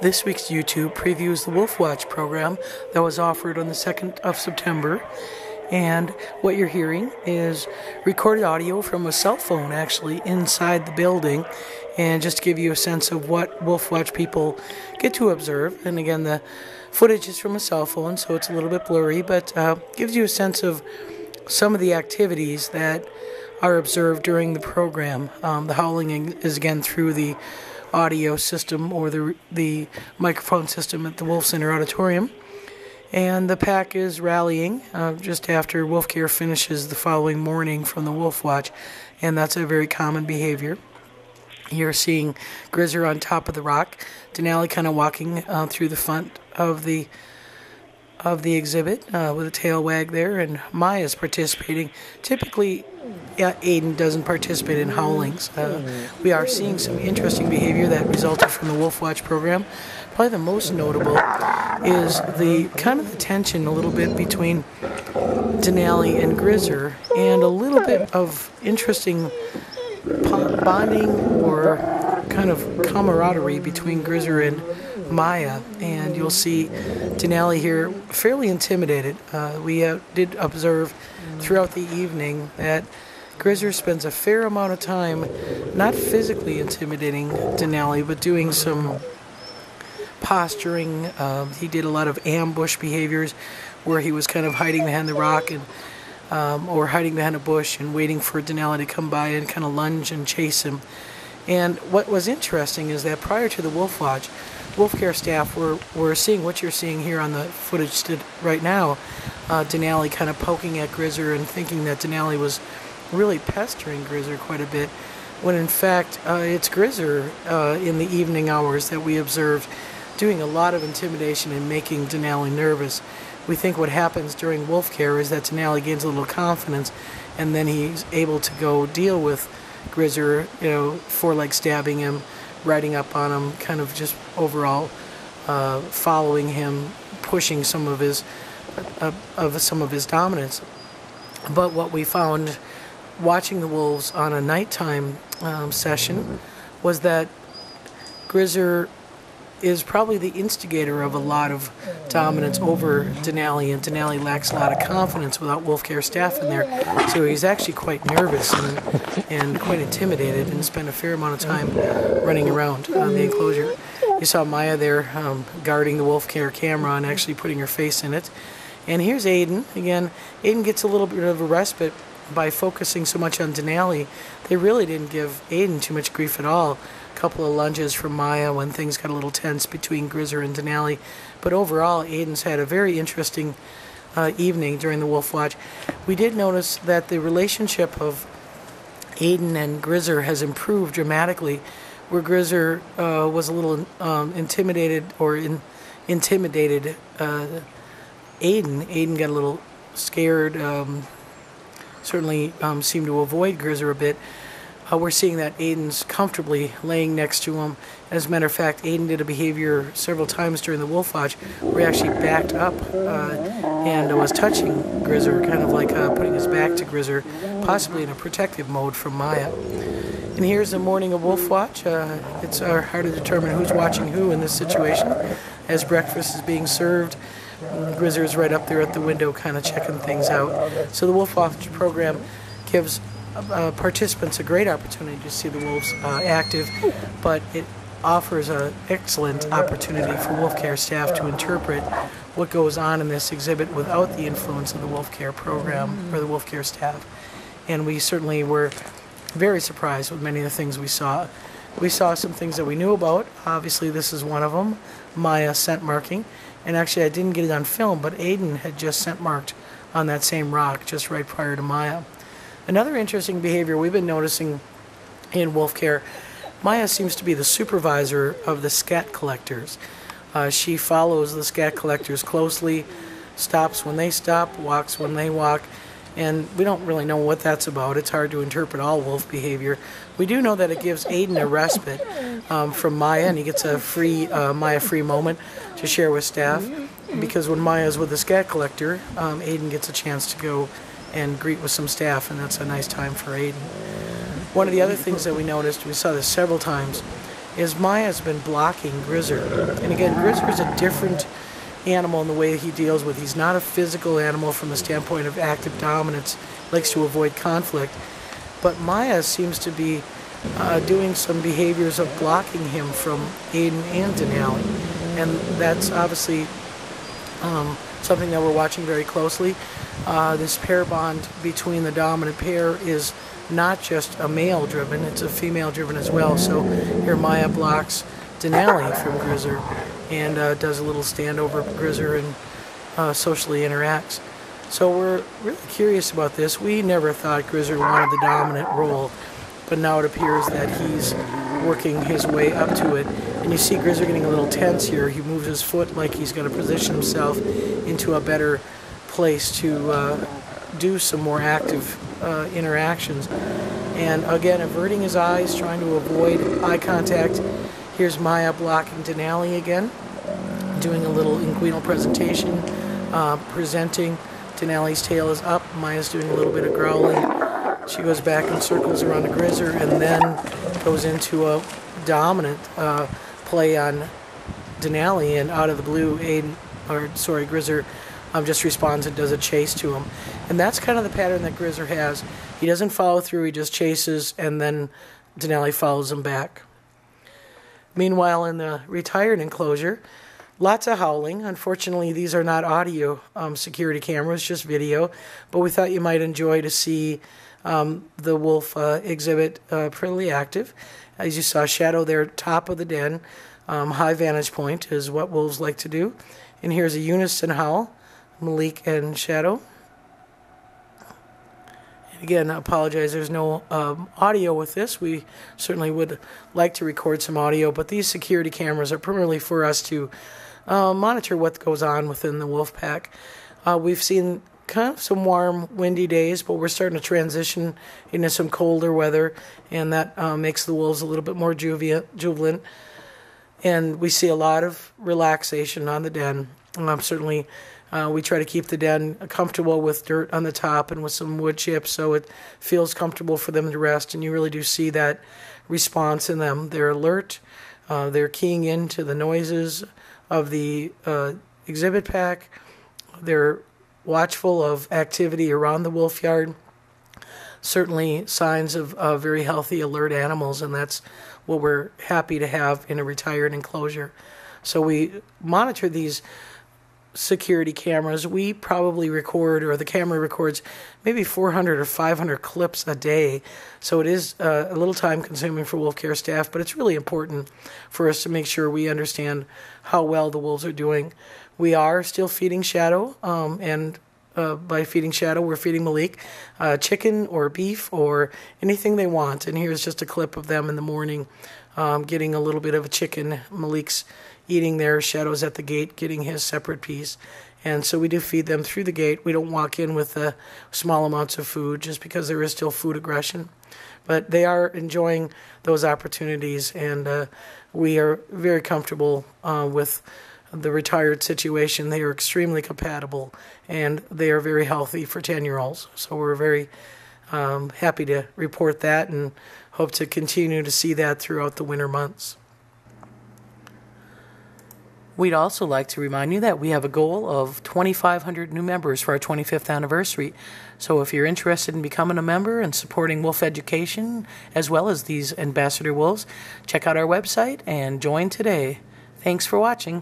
This week's YouTube previews the Wolf Watch program that was offered on the 2nd of September. And what you're hearing is recorded audio from a cell phone actually inside the building. And just to give you a sense of what Wolf Watch people get to observe. And again, the footage is from a cell phone, so it's a little bit blurry, but gives you a sense of some of the activities that are observed during the program. The howling is again through the audio system or the microphone system at the Wolf Center Auditorium. And the pack is rallying just after wolf care finishes the following morning from the Wolf Watch, and that's a very common behavior. You're seeing Grizzer on top of the rock, Denali kind of walking through the front of the exhibit with a tail wag there, and Maya's participating. Typically, Aiden doesn't participate in howlings. We are seeing some interesting behavior that resulted from the Wolf Watch program. Probably the most notable is the kind of the tension a little bit between Denali and Grizzer, and a little bit of interesting bonding or kind of camaraderie between Grizzer and Maya. And you'll see Denali here fairly intimidated. We did observe throughout the evening that Grizzer spends a fair amount of time not physically intimidating Denali, but doing some posturing. He did a lot of ambush behaviors where he was kind of hiding behind the rock and or hiding behind a bush and waiting for Denali to come by and kind of lunge and chase him. And what was interesting is that prior to the Wolf Watch, Wolf Care staff were seeing what you're seeing here on the footage right now. Denali kind of poking at Grizzer and thinking that Denali was really pestering Grizzer quite a bit, when in fact it's Grizzer in the evening hours that we observed doing a lot of intimidation and making Denali nervous. We think what happens during Wolf Care is that Denali gains a little confidence, and then he's able to go deal with Grizzer, foreleg stabbing him, riding up on him, kind of just overall following him, pushing some of his dominance. But what we found watching the wolves on a nighttime session was that Grizzer is probably the instigator of a lot of dominance over Denali, and Denali lacks a lot of confidence without Wolf Care staff in there. So he's actually quite nervous and quite intimidated, and spent a fair amount of time running around the enclosure. You saw Maya there guarding the Wolf Care camera and actually putting her face in it. And here's Aiden. Again, Aiden gets a little bit of a respite by focusing so much on Denali. They really didn't give Aiden too much grief at all. A couple of lunges from Maya when things got a little tense between Grizzer and Denali. But overall, Aiden's had a very interesting evening during the Wolf Watch. We did notice that the relationship of Aiden and Grizzer has improved dramatically, where Grizzer was a little intimidated Aiden. Aiden got a little scared, certainly seemed to avoid Grizzer a bit. We're seeing that Aiden's comfortably laying next to him. As a matter of fact, Aiden did a behavior several times during the Wolf Watch where he actually backed up and was touching Grizzer, kind of like putting his back to Grizzer, possibly in a protective mode from Maya. And here's the morning of Wolf Watch. It's hard to determine who's watching who in this situation. As breakfast is being served, Grizzer is right up there at the window kind of checking things out. So the Wolf Watch program gives participants a great opportunity to see the wolves active, but it offers an excellent opportunity for Wolf Care staff to interpret what goes on in this exhibit without the influence of the Wolf Care program or the Wolf Care staff. And we certainly were very surprised with many of the things we saw. We saw some things that we knew about. Obviously, this is one of them, Maya scent marking. And actually, I didn't get it on film, but Aiden had just scent marked on that same rock just right prior to Maya. Another interesting behavior we've been noticing in Wolf Care, Maya seems to be the supervisor of the scat collectors. She follows the scat collectors closely, stops when they stop, walks when they walk, and we don't really know what that's about. It's hard to interpret all wolf behavior. We do know that it gives Aiden a respite from Maya, and he gets a free Maya-free moment to share with staff, because when Maya's with the scat collector, Aiden gets a chance to go and greet with some staff, and that's a nice time for Aiden. One of the other things that we noticed, we saw this several times, is Maya's been blocking Grizzer. And again, Grizzer is a different animal in the way he deals with. He's not a physical animal from the standpoint of active dominance, likes to avoid conflict. But Maya seems to be doing some behaviors of blocking him from Aiden and Denali. And that's obviously something that we're watching very closely. This pair bond between the dominant pair is not just a male driven, it's a female driven as well. So here Maya blocks Denali from Grizzer and does a little stand over Grizzer and socially interacts. So we're really curious about this. We never thought Grizzer wanted the dominant role, but now it appears that he's working his way up to it. And you see Grizzer getting a little tense here. He moves his foot like he's going to position himself into a better place to do some more active interactions. And again, averting his eyes, trying to avoid eye contact. Here's Maya blocking Denali again, doing a little inguinal presentation, presenting. Denali's tail is up. Maya's doing a little bit of growling. She goes back in circles around the Grizzer and then goes into a dominant play on Denali, and out of the blue, Grizzer just responds and does a chase to him. And that's kind of the pattern that Grizzer has. He doesn't follow through, he just chases, and then Denali follows him back. Meanwhile, in the retired enclosure, lots of howling. Unfortunately, these are not audio security cameras, just video, but we thought you might enjoy to see the wolf exhibit pretty active. As you saw, Shadow there, top of the den, high vantage point is what wolves like to do. And here's a unison howl, Malik and Shadow. And again, I apologize, there's no audio with this. We certainly would like to record some audio, but these security cameras are primarily for us to monitor what goes on within the wolf pack. We've seen kind of some warm, windy days, but we're starting to transition into some colder weather, and that makes the wolves a little bit more jubilant. And we see a lot of relaxation on the den. Certainly, we try to keep the den comfortable with dirt on the top and with some wood chips, so it feels comfortable for them to rest. And you really do see that response in them. They're alert. They're keying into the noises of the exhibit pack. They're watchful of activity around the wolf yard. Certainly signs of very healthy, alert animals, and that's what we're happy to have in a retired enclosure. So we monitor these security cameras. We probably record, or the camera records, maybe 400 or 500 clips a day. So it is a little time consuming for wolf care staff, but it's really important for us to make sure we understand how well the wolves are doing. We are still feeding Shadow, and by feeding Shadow, we're feeding Malik chicken or beef or anything they want. And here's just a clip of them in the morning getting a little bit of a chicken. Malik's eating there. Shadow's at the gate getting his separate piece. And so we do feed them through the gate. We don't walk in with small amounts of food just because there is still food aggression. But they are enjoying those opportunities, and we are very comfortable with the retired situation. They are extremely compatible, and they are very healthy for 10-year-olds. So we're very happy to report that and hope to continue to see that throughout the winter months. We'd also like to remind you that we have a goal of 2,500 new members for our 25th anniversary. So if you're interested in becoming a member and supporting wolf education, as well as these ambassador wolves, check out our website and join today. Thanks for watching.